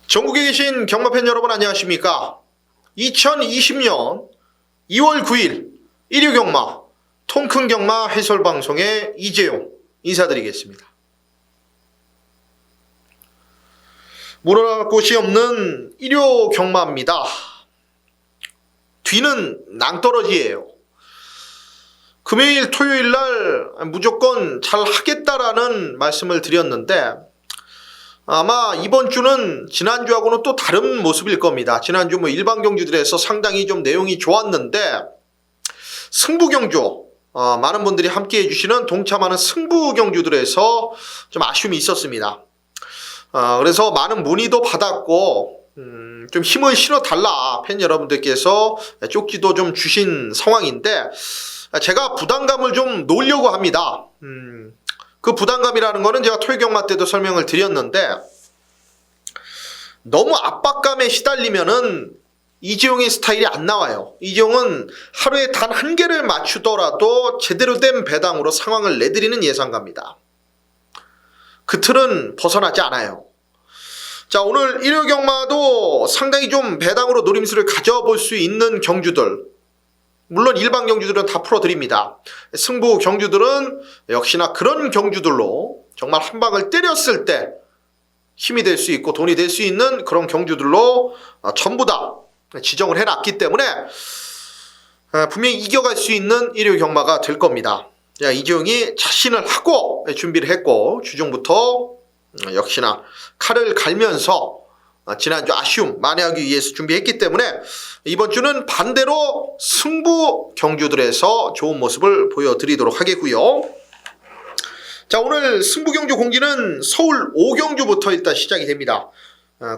전국에 계신 경마팬 여러분 안녕하십니까? 2020년 2월 9일 일요경마 통큰경마 해설방송의 이재용 인사드리겠습니다. 물어날 곳이 없는 일요경마입니다. 뒤는 낭떠러지예요. 금요일 토요일날 무조건 잘 하겠다라는 말씀을 드렸는데 아마 이번 주는 지난주하고는 또 다른 모습일 겁니다. 지난주 일반 경주들에서 상당히 좀 내용이 좋았는데 승부 경주, 많은 분들이 함께 해주시는 동참하는 승부 경주들에서 좀 아쉬움이 있었습니다. 그래서 많은 문의도 받았고 좀 힘을 실어달라 팬 여러분들께서 쪽지도 좀 주신 상황인데 제가 부담감을 좀 놓으려고 합니다. 그 부담감이라는 거는 제가 토요경마 때도 설명을 드렸는데 너무 압박감에 시달리면은 이재용의 스타일이 안 나와요. 이재용은 하루에 단 한 개를 맞추더라도 제대로 된 배당으로 상황을 내드리는 예상가입니다. 그 틀은 벗어나지 않아요. 자, 오늘 일요경마도 상당히 좀 배당으로 노림수를 가져볼 수 있는 경주들, 물론 일반 경주들은 다 풀어드립니다. 승부 경주들은 역시나 그런 경주들로 정말 한 방을 때렸을 때 힘이 될 수 있고 돈이 될 수 있는 그런 경주들로 전부 다 지정을 해놨기 때문에 분명히 이겨갈 수 있는 일요경마가 될 겁니다. 이재용이 자신을 하고 준비를 했고 주중부터 역시나 칼을 갈면서 지난주 아쉬움 만회하기 위해서 준비했기 때문에 이번 주는 반대로 승부 경주들에서 좋은 모습을 보여드리도록 하겠고요. 자, 오늘 승부 경주 공지는 서울 5경주부터 일단 시작이 됩니다.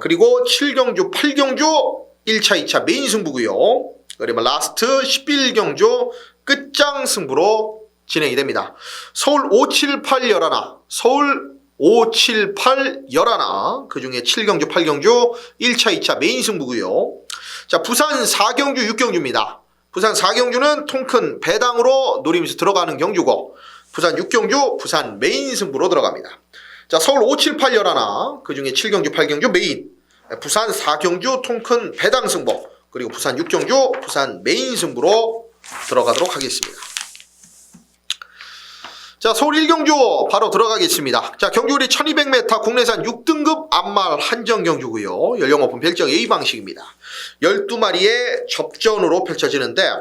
그리고 7경주, 8경주 1차, 2차 메인 승부고요. 그리고 라스트 11경주 끝장 승부로 진행이 됩니다. 서울 5, 7, 8, 11, 서울 5, 7, 8, 11, 그 중에 7경주, 8경주 1차, 2차 메인 승부고요. 자, 부산 4경주, 6경주입니다. 부산 4경주는 통큰 배당으로 노림수 들어가는 경주고 부산 6경주, 부산 메인 승부로 들어갑니다. 자, 서울 5, 7, 8, 11, 그 중에 7경주, 8경주 메인, 부산 4경주 통큰 배당 승부, 그리고 부산 6경주, 부산 메인 승부로 들어가도록 하겠습니다. 자, 서울 1경주 바로 들어가겠습니다. 자, 경주거리 1200m 국내산 6등급 암말 한정 경주고요. 연령 오픈 별정 A 방식입니다. 12마리의 접전으로 펼쳐지는데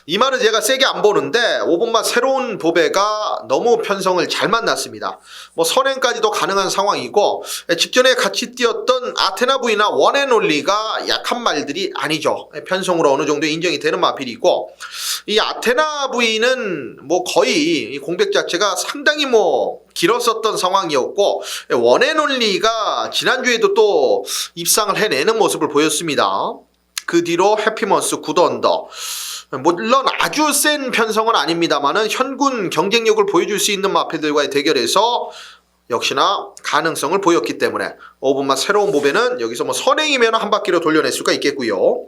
이 말은 제가 세게 안 보는데 5번마 새로운 보배가 너무 편성을 잘 만났습니다. 선행까지도 가능한 상황이고 직전에 같이 뛰었던 아테나 부이나 원앤올리가 약한 말들이 아니죠. 편성으로 어느 정도 인정이 되는 마필이고 이 아테나 부이는 거의 공백 자체가 상당히 길었었던 상황이었고 원앤올리가 지난주에도 또 입상을 해내는 모습을 보였습니다. 그 뒤로 해피먼스, 굿언더, 물론 아주 센 편성은 아닙니다만은 현군 경쟁력을 보여줄 수 있는 마필들과의 대결에서 역시나 가능성을 보였기 때문에 5번마 새로운 보배는 여기서 선행이면 한 바퀴로 돌려낼 수가 있겠고요.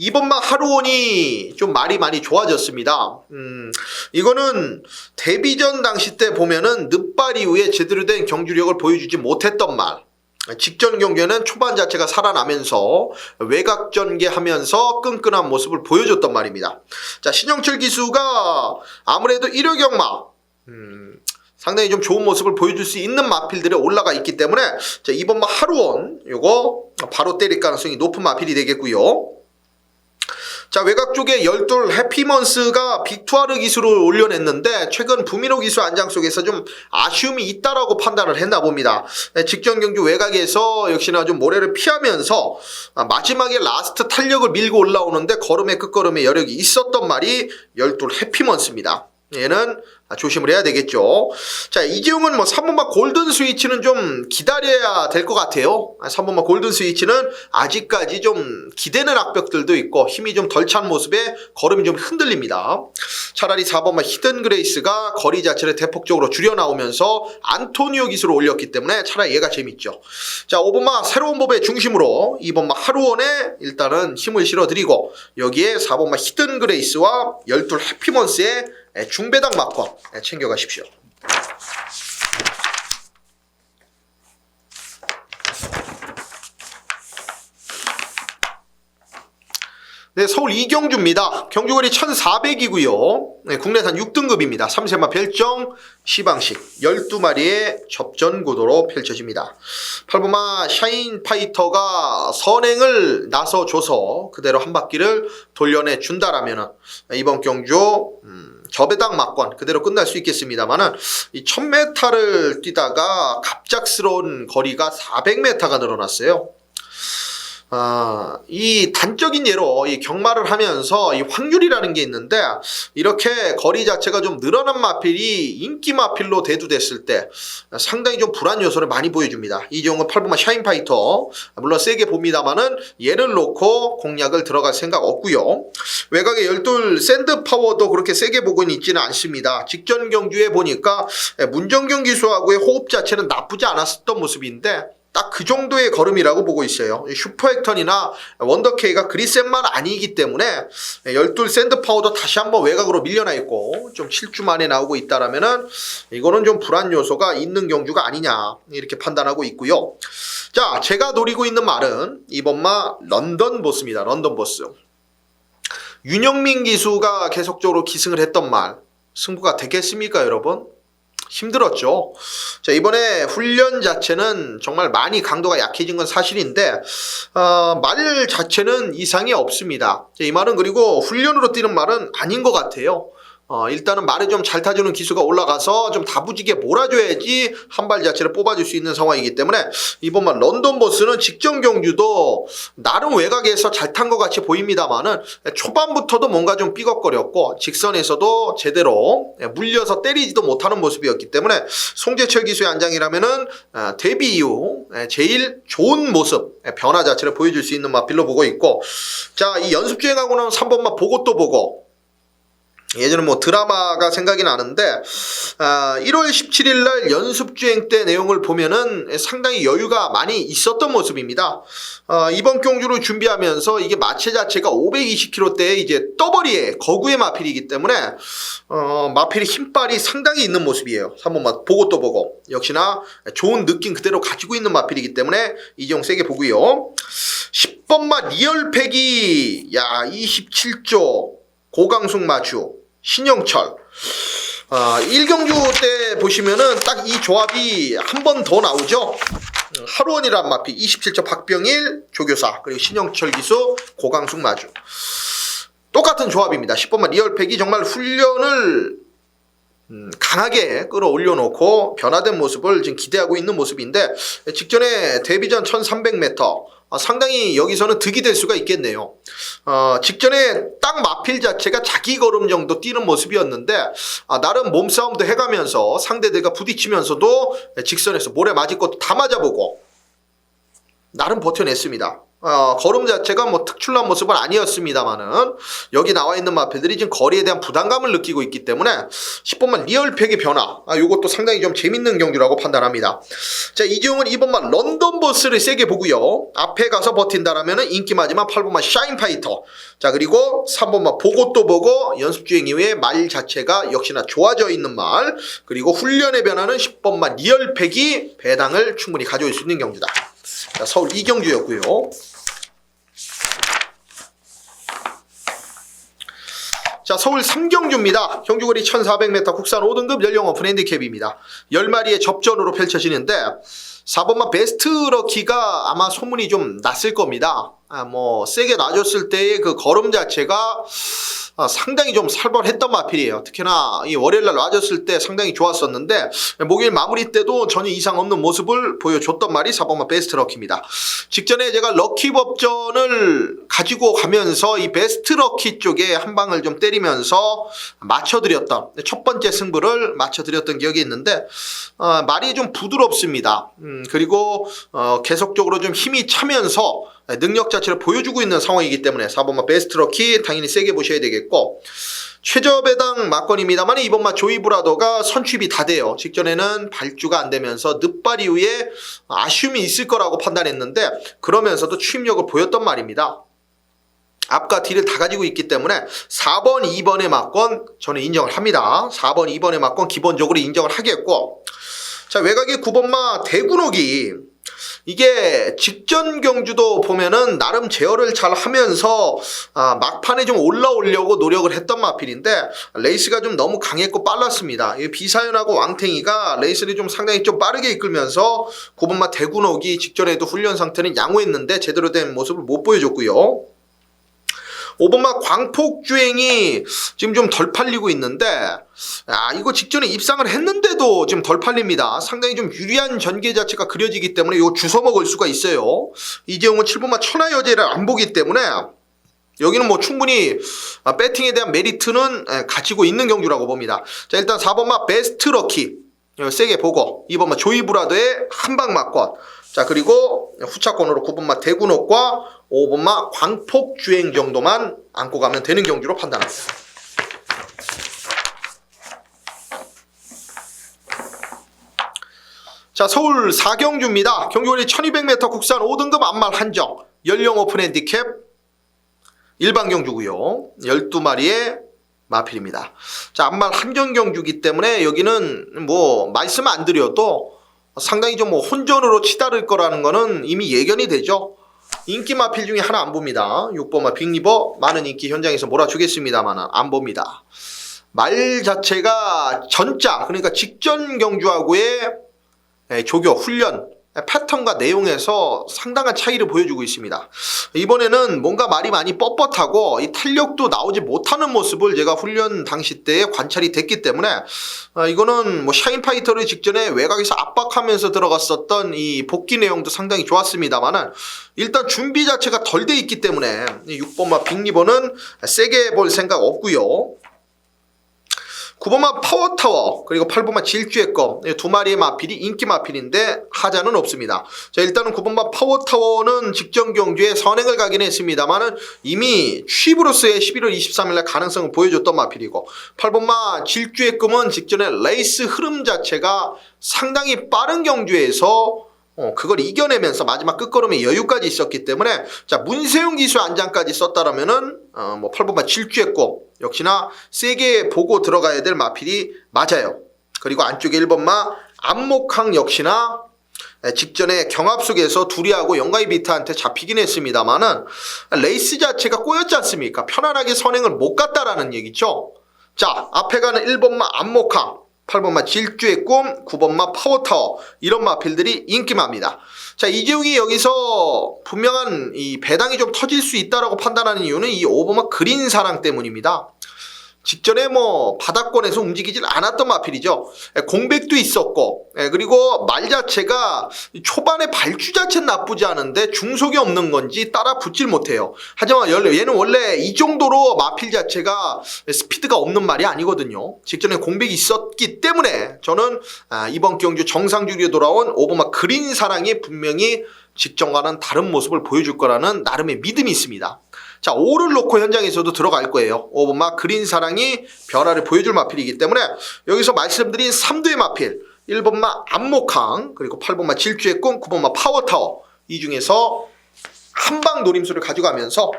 2번마 하루온이 좀 말이 많이 좋아졌습니다. 이거는 데뷔전 당시 때 보면은 늦발 이후에 제대로 된 경주력을 보여주지 못했던 말, 직전 경기에는 초반 자체가 살아나면서 외곽 전개하면서 끈끈한 모습을 보여줬단 말입니다. 자, 신영철 기수가 아무래도 일요경마 상당히 좀 좋은 모습을 보여줄 수 있는 마필들에 올라가 있기 때문에 자, 이번 하루온 요거 바로 때릴 가능성이 높은 마필이 되겠고요. 자, 외곽 쪽에 12 해피먼스가 빅투아르 기수를 올려냈는데 최근 부미노 기수 안장 속에서 좀 아쉬움이 있다라고 판단을 했나 봅니다. 직전 경주 외곽에서 역시나 좀 모래를 피하면서 마지막에 라스트 탄력을 밀고 올라오는데 걸음의 끝걸음에 여력이 있었던 말이 12 해피먼스입니다. 얘는 조심을 해야 되겠죠. 자, 이재용은 3번마 골든 스위치는 좀 기다려야 될 것 같아요. 3번마 골든 스위치는 아직까지 좀 기대는 악벽들도 있고 힘이 좀 덜 찬 모습에 걸음이 좀 흔들립니다. 차라리 4번마 히든 그레이스가 거리 자체를 대폭적으로 줄여 나오면서 안토니오 기수를 올렸기 때문에 차라리 얘가 재밌죠. 자, 5번마 새로운 법의 중심으로 2번마 하루원에 일단은 힘을 실어드리고 여기에 4번마 히든 그레이스와 12 해피먼스의 중배당 막권 챙겨가십시오. 네, 서울 이경주입니다. 경주거리 1400이고요. 네, 국내산 6등급입니다. 3세마 별정 시방식 12마리의 접전구도로 펼쳐집니다. 8번마 샤인파이터가 선행을 나서줘서 그대로 한 바퀴를 돌려내 준다라면 이번 경주 저배당 막권 그대로 끝날 수 있겠습니다만은 이 1000m를 뛰다가 갑작스러운 거리가 400m가 늘어났어요. 이 단적인 예로 이 경마를 하면서 이 확률이라는 게 있는데 이렇게 거리 자체가 좀 늘어난 마필이 인기 마필로 대두됐을 때 상당히 좀 불안 요소를 많이 보여줍니다. 이 경우는 8번마 샤인파이터 물론 세게 봅니다만은 얘를 놓고 공략을 들어갈 생각 없고요. 외곽의 12 샌드파워도 그렇게 세게 보고는 있지는 않습니다. 직전 경주에 보니까 문정경 기수하고의 호흡 자체는 나쁘지 않았었던 모습인데 딱 그 정도의 걸음이라고 보고 있어요. 슈퍼액턴이나 원더케이가 그리 센 만 아니기 때문에 12 샌드파워도 다시 한번 외곽으로 밀려나 있고 좀 7주 만에 나오고 있다라면은 이거는 좀 불안 요소가 있는 경주가 아니냐 이렇게 판단하고 있고요. 자, 제가 노리고 있는 말은 이번마 런던 보스입니다. 런던 보스. 윤영민 기수가 계속적으로 기승을 했던 말 승부가 되겠습니까, 여러분? 힘들었죠. 자, 이번에 훈련 자체는 정말 많이 강도가 약해진 건 사실인데 말 자체는 이상이 없습니다. 자, 이 말은 그리고 훈련으로 뛰는 말은 아닌 것 같아요. 일단은 말을 좀 잘 타주는 기수가 올라가서 좀 다부지게 몰아줘야지 한 발 자체를 뽑아줄 수 있는 상황이기 때문에 이번만 런던 보스는 직전 경주도 나름 외곽에서 잘 탄 것 같이 보입니다만은 초반부터도 뭔가 좀 삐걱거렸고 직선에서도 제대로 물려서 때리지도 못하는 모습이었기 때문에 송재철 기수의 안장이라면은 데뷔 이후 제일 좋은 모습 변화 자체를 보여줄 수 있는 마필로 보고 있고, 자, 이 연습 주행하고 나면 3번만 보고 또 보고 예전에 뭐 드라마가 생각이 나는데 1월 17일 날 연습주행 때 내용을 보면은 상당히 여유가 많이 있었던 모습입니다. 이번 경주를 준비하면서 이게 마체 자체가 520kg대의 이제 떠버리의 거구의 마필이기 때문에 마필의 힘빨이 상당히 있는 모습이에요. 3번만 보고 또 보고 역시나 좋은 느낌 그대로 가지고 있는 마필이기 때문에 이종 세게 보고요. 10번마 리얼팩이 27조 고강숙 마주 신영철 1경주 때 보시면은 딱 이 조합이 한 번 더 나오죠. 하루원이란 마피 27조 박병일 조교사 그리고 신영철 기수 고강숙 마주 똑같은 조합입니다. 10번만 리얼팩이 정말 훈련을 강하게 끌어올려 놓고 변화된 모습을 지금 기대하고 있는 모습인데 직전에 데뷔전 1300m 상당히 여기서는 득이 될 수가 있겠네요. 직전에 딱 마필 자체가 자기 걸음 정도 뛰는 모습이었는데 나름 몸싸움도 해가면서 상대들과 부딪히면서도 직선에서 모래 맞을 것도 다 맞아보고 나름 버텨냈습니다. 걸음 자체가 뭐 특출난 모습은 아니었습니다만은 여기 나와 있는 마필들이 지금 거리에 대한 부담감을 느끼고 있기 때문에 10번만 리얼팩의 변화 이것도 상당히 좀 재밌는 경주라고 판단합니다. 자, 이종은 2번만 런던 보스를 세게 보고요. 앞에 가서 버틴다라면 인기 마지막 8번만 샤인파이터 자, 그리고 3번만 보고 또 보고 연습주행 이후에 말 자체가 역시나 좋아져 있는 말 그리고 훈련의 변화는 10번만 리얼팩이 배당을 충분히 가져올 수 있는 경주다. 자, 서울 이경주였고요. 자, 서울 3경주입니다. 경주거리 1400m 국산 5등급 연령 오픈 핸디캡입니다. 10마리의 접전으로 펼쳐지는데 4번만 베스트 럭키가 아마 소문이 좀 났을 겁니다. 뭐 세게 놔줬을 때의 그 걸음 자체가 상당히 좀 살벌했던 마필이에요. 특히나 이 월요일날 놔줬을 때 상당히 좋았었는데 목요일 마무리 때도 전혀 이상 없는 모습을 보여줬던 말이 4번만 베스트 럭키입니다. 직전에 제가 럭키 법전을 가지고 가면서 이 베스트 럭키 쪽에 한 방을 좀 때리면서 맞춰드렸던 첫 번째 승부를 맞춰드렸던 기억이 있는데 말이 좀 부드럽습니다. 그리고 계속적으로 좀 힘이 차면서 능력 자체를 보여주고 있는 상황이기 때문에 4번마 베스트 럭키 당연히 세게 보셔야 되겠고, 최저배당 막건입니다만 이번마 조이브라더가 선취입이 다 돼요. 직전에는 발주가 안 되면서 늦발 이후에 아쉬움이 있을 거라고 판단했는데 그러면서도 추임력을 보였던 말입니다. 앞과 뒤를 다 가지고 있기 때문에 4번, 2번의 막건 저는 인정을 합니다. 4번, 2번의 막건 기본적으로 인정을 하겠고, 자, 외곽의 9번마 대군옥이 이게 직전 경주도 보면은 나름 제어를 잘 하면서 막판에 좀 올라오려고 노력을 했던 마필인데 레이스가 좀 너무 강했고 빨랐습니다. 비사연하고 왕탱이가 레이스를 좀 상당히 좀 빠르게 이끌면서 9번마 대군옥이 직전에도 훈련 상태는 양호했는데 제대로 된 모습을 못 보여줬고요. 5번마 광폭주행이 지금 좀 덜 팔리고 있는데 이거 직전에 입상을 했는데도 지금 덜 팔립니다. 상당히 좀 유리한 전개 자체가 그려지기 때문에 이거 주워 먹을 수가 있어요. 이재용은 7번마 천하여제를 안 보기 때문에 여기는 뭐 충분히 배팅에 대한 메리트는 가지고 있는 경주라고 봅니다. 자, 일단 4번마 베스트럭키 세게 보고 2번마 조이브라더의 한방막권, 자 그리고 후차권으로 9번마 대군옥과 5번마 광폭주행 정도만 안고 가면 되는 경주로 판단합니다. 자, 서울 4경주입니다. 경주거리 1200m 국산 5등급 암말 한정 연령 오픈 핸디캡 일반 경주고요. 12마리의 마필입니다. 자, 암말 한정 경주기 때문에 여기는 뭐 말씀 안 드려도 상당히 좀 뭐 혼전으로 치달을 거라는 거는 이미 예견이 되죠. 인기 마필 중에 하나 안 봅니다. 6번마 빅리버 많은 인기 현장에서 몰아주겠습니다만 안 봅니다. 말 자체가 전자 그러니까 직전 경주하고의 조교 훈련 패턴과 내용에서 상당한 차이를 보여주고 있습니다. 이번에는 뭔가 말이 많이 뻣뻣하고 이 탄력도 나오지 못하는 모습을 제가 훈련 당시 때에 관찰이 됐기 때문에 이거는 뭐 샤인파이터를 직전에 외곽에서 압박하면서 들어갔었던 이 복귀 내용도 상당히 좋았습니다만은 일단 준비 자체가 덜 돼 있기 때문에 6번마 빅리버는 세게 볼 생각 없고요. 9번마 파워타워 그리고 8번마 질주의 껌 두 마리의 마필이 인기 마필인데 하자는 없습니다. 자, 일단은 9번마 파워타워는 직전 경주에 선행을 가긴 했습니다만은 이미 취입으로서의 11월 23일날 가능성을 보여줬던 마필이고 8번마 질주의 껌은 직전에 레이스 흐름 자체가 상당히 빠른 경주에서 그걸 이겨내면서 마지막 끝걸음에 여유까지 있었기 때문에 자 문세용 기수 안장까지 썼다라면은 뭐 8번마 질주의 껌 역시나 세게 보고 들어가야 될 마필이 맞아요. 그리고 안쪽에 1번마 안목항 역시나 직전에 경합 속에서 두리하고 영가이 비타한테 잡히긴 했습니다만은 레이스 자체가 꼬였지 않습니까? 편안하게 선행을 못 갔다라는 얘기죠. 자, 앞에 가는 1번마 안목항 8번마 질주의 꿈, 9번마 파워타워 이런 마필들이 인기마입니다. 자, 이재용이 여기서 분명한 이 배당이 좀 터질 수 있다라고 판단하는 이유는 이 5번마 그린사랑 때문입니다. 직전에 뭐 바닥권에서 움직이질 않았던 마필이죠. 공백도 있었고 그리고 말 자체가 초반에 발주 자체는 나쁘지 않은데 중속이 없는 건지 따라 붙질 못해요. 하지만 얘는 원래 이 정도로 마필 자체가 스피드가 없는 말이 아니거든요. 직전에 공백이 있었기 때문에 저는 이번 경주 정상주리에 돌아온 5번마 그린사랑이 분명히 직전과는 다른 모습을 보여줄 거라는 나름의 믿음이 있습니다. 자, 5를 놓고 현장에서도 들어갈 거예요. 5번마 그린사랑이 변화를 보여줄 마필이기 때문에 여기서 말씀드린 3두의 마필 1번마 안목항 그리고 8번마 질주의 꿈 9번마 파워타워 이 중에서 한방 노림수를 가져가면서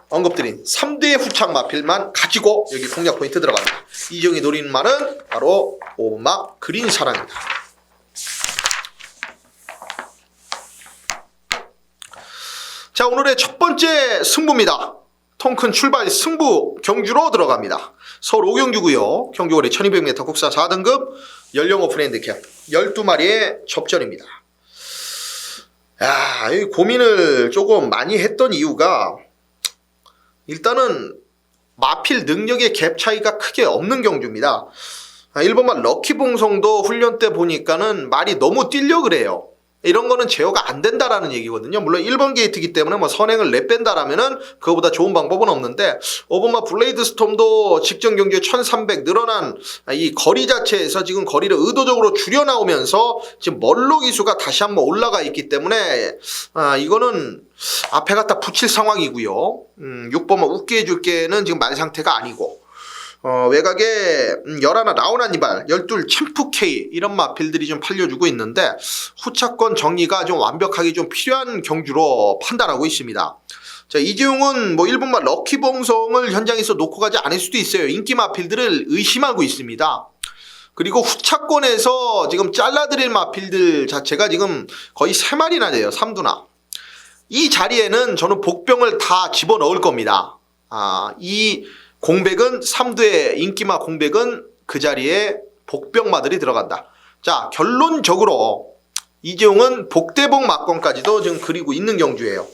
언급드린 3두의 후착 마필만 가지고 여기 공략 포인트 들어갑니다. 이정이 노리는 말은 바로 5번마 그린사랑입니다. 자, 오늘의 첫 번째 승부입니다. 통큰 출발 승부 경주로 들어갑니다. 서울 5경주고요. 경주거리 1200m 국산 4등급 연령 오픈 핸디캡 12마리의 접전입니다. 이 고민을 조금 많이 했던 이유가 일단은 마필 능력의 갭 차이가 크게 없는 경주입니다. 1번만 럭키봉성도 훈련 때 보니까는 말이 너무 뛰려 그래요. 이런 거는 제어가 안 된다라는 얘기거든요. 물론 1번 게이트이기 때문에 뭐 선행을 내뺀다라면은 그거보다 좋은 방법은 없는데 5번마 블레이드 스톰도 직전 경주에 1300 늘어난 이 거리 자체에서 지금 거리를 의도적으로 줄여 나오면서 지금 멀로 기수가 다시 한번 올라가 있기 때문에 이거는 앞에 갖다 붙일 상황이고요. 6번마 웃게 해줄게는 지금 말 상태가 아니고 외곽에 11 라운아니발 12 챔프 K 이런 마필들이 좀 팔려주고 있는데 후차권 정리가 좀 완벽하게 좀 필요한 경주로 판단하고 있습니다. 자, 이재용은 뭐 1번마 럭키봉성을 현장에서 놓고 가지 않을 수도 있어요. 인기 마필들을 의심하고 있습니다. 그리고 후차권에서 지금 잘라드릴 마필들 자체가 지금 거의 3마리나 돼요. 3두나. 이 자리에는 저는 복병을 다 집어넣을 겁니다. 이 공백은 3두의 인기마 공백은 그 자리에 복병마들이 들어간다. 자, 결론적으로 이재용은 복대복 막건까지도 지금 그리고 있는 경주예요.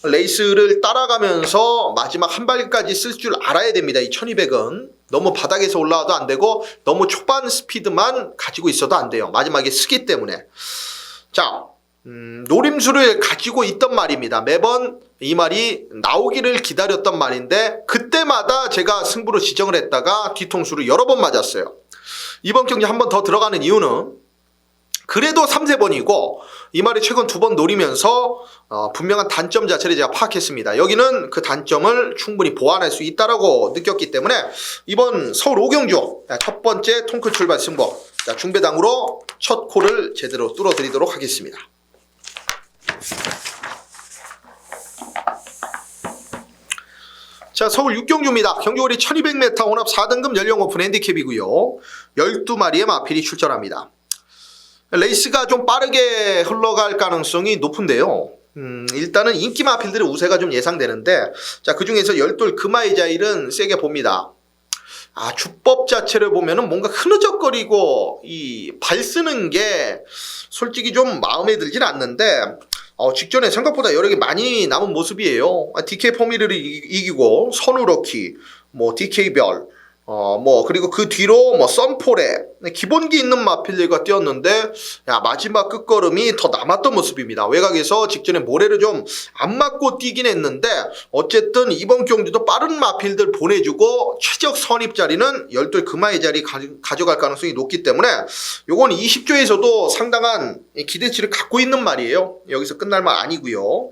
레이스를 따라가면서 마지막 한 발까지 쓸 줄 알아야 됩니다. 이 1200은 너무 바닥에서 올라와도 안 되고 너무 초반 스피드만 가지고 있어도 안 돼요. 마지막에 쓰기 때문에. 자, 노림수를 가지고 있던 말입니다. 매번 이 말이 나오기를 기다렸던 말인데 그때마다 제가 승부로 지정을 했다가 뒤통수를 여러 번 맞았어요. 이번 경기 한 번 더 들어가는 이유는 그래도 3~4번이고 이 말이 최근 2번 노리면서 분명한 단점 자체를 제가 파악했습니다. 여기는 그 단점을 충분히 보완할 수 있다라고 느꼈기 때문에 이번 서울 5경주 첫 번째 통큰 출발 승부, 자, 중배당으로 첫 콜을 제대로 뚫어드리도록 하겠습니다. 자, 서울 6경주입니다. 경주거리 1200m 혼합 4등급 연령 오픈 핸디캡이고요. 12마리의 마필이 출전합니다. 레이스가 좀 빠르게 흘러갈 가능성이 높은데요. 일단은 인기 마필들의 우세가 좀 예상되는데, 자, 그 중에서 열돌 금화이자일은 세게 봅니다. 주법 자체를 보면은 뭔가 흐느적거리고 이 발 쓰는 게 솔직히 좀 마음에 들진 않는데, 직전에 생각보다 여러 개 많이 남은 모습이에요. DK 포미를 이기고 선우러키, 뭐 DK별, 그리고 그 뒤로 썬폴에 기본기 있는 마필들과 뛰었는데, 마지막 끝걸음이 더 남았던 모습입니다. 외곽에서 직전에 모래를 좀 안 맞고 뛰긴 했는데, 어쨌든 이번 경주도 빠른 마필들 보내주고 최적 선입 자리는 열돌 금화의 자리 가져갈 가능성이 높기 때문에 요건 20조에서도 상당한 기대치를 갖고 있는 말이에요. 여기서 끝날 말 아니고요.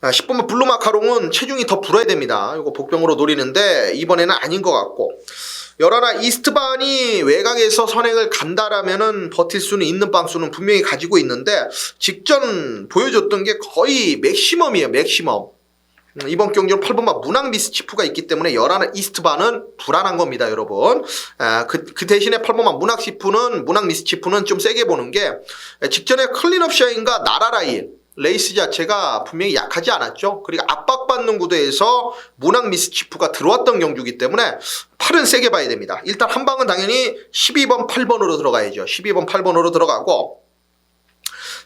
10번만 블루마카롱은 체중이 더 불어야 됩니다. 이거 복병으로 노리는데 이번에는 아닌 것 같고, 열하나 이스트반이 외곽에서 선행을 간다라면은 버틸 수는 있는 방수는 분명히 가지고 있는데 직전 보여줬던 게 거의 맥시멈이에요. 맥시멈. 이번 경기는 8번만 문학 미스치프가 있기 때문에 열하나 이스트반은 불안한 겁니다, 여러분. 그 대신에 8번만 문학 미스치프는 좀 세게 보는 게, 직전에 클린업 샤인과 나라라인 레이스 자체가 분명히 약하지 않았죠. 그리고 압박받는 구도에서 문학 미스치프가 들어왔던 경주이기 때문에 팔은 세게 봐야 됩니다. 일단 한 방은 당연히 12번 8번으로 들어가야죠. 12번 8번으로 들어가고,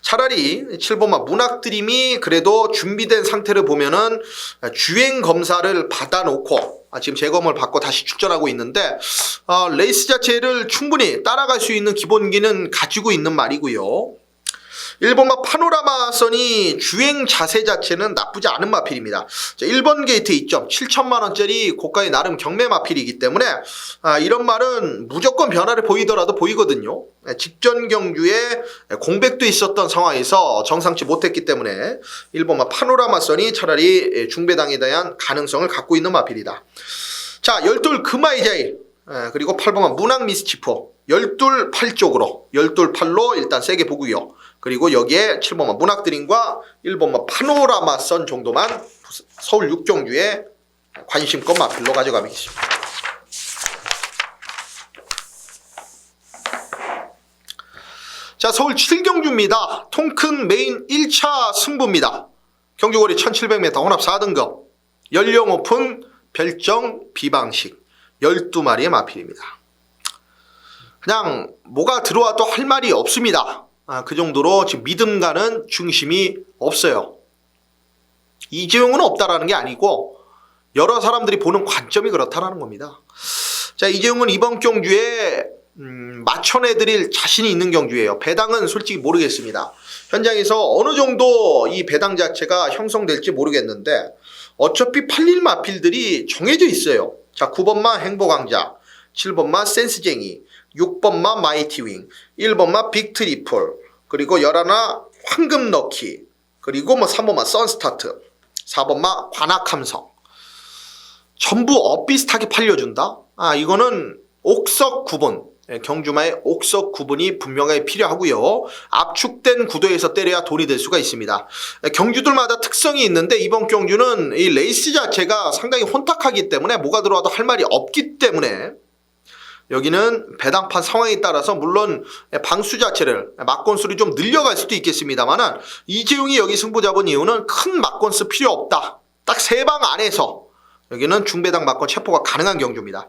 차라리 7번만 문학드림이 그래도 준비된 상태를 보면은 주행 검사를 받아놓고, 지금 재검을 받고 다시 출전하고 있는데, 레이스 자체를 충분히 따라갈 수 있는 기본기는 가지고 있는 말이고요. 1번마 파노라마선이 주행 자세 자체는 나쁘지 않은 마필입니다. 1번 게이트 2점 7천만원짜리 고가의 나름 경매 마필이기 때문에 이런 말은 무조건 변화를 보이더라도 보이거든요. 직전 경주에 공백도 있었던 상황에서 정상치 못했기 때문에 1번마 파노라마선이 차라리 중배당에 대한 가능성을 갖고 있는 마필이다. 자, 열돌 금화이자일, 그리고 8번마 문학 미스치포, 열돌 8쪽으로, 열돌 8로 일단 세게 보고요. 그리고 여기에 7번만 문학드림과 1번만 파노라마 선 정도만 서울 6경주에 관심권 마필로 가져가겠습니다. 자, 서울 7경주입니다. 통큰 메인 1차 승부입니다. 경주거리 1700m 혼합 4등급 연령 오픈 별정 비방식 12마리의 마필입니다. 그냥 뭐가 들어와도 할 말이 없습니다. 그 정도로 지금 믿음 가는 중심이 없어요. 이재용은 없다라는 게 아니고 여러 사람들이 보는 관점이 그렇다라는 겁니다. 자, 이재용은 이번 경주에 맞춰내드릴 자신이 있는 경주예요. 배당은 솔직히 모르겠습니다. 현장에서 어느 정도 이 배당 자체가 형성될지 모르겠는데 어차피 팔릴 마필들이 정해져 있어요. 자, 9번마 행복왕자, 7번마 센스쟁이, 6번마 마이티윙, 1번마 빅트리플, 그리고 11 황금너키, 그리고 3번마 선스타트, 4번마 관악함성. 전부 엇비슷하게 팔려준다? 이거는 옥석 구분, 경주마의 옥석 구분이 분명하게 필요하고요. 압축된 구도에서 때려야 돈이 될 수가 있습니다. 경주들마다 특성이 있는데 이번 경주는 이 레이스 자체가 상당히 혼탁하기 때문에 뭐가 들어와도 할 말이 없기 때문에 여기는 배당판 상황에 따라서 물론 방수 자체를 막건수를 좀 늘려갈 수도 있겠습니다만은 이재용이 여기 승부 잡은 이유는 큰 막건수 필요 없다. 딱 3방 안에서 여기는 중배당 막건 체포가 가능한 경주입니다.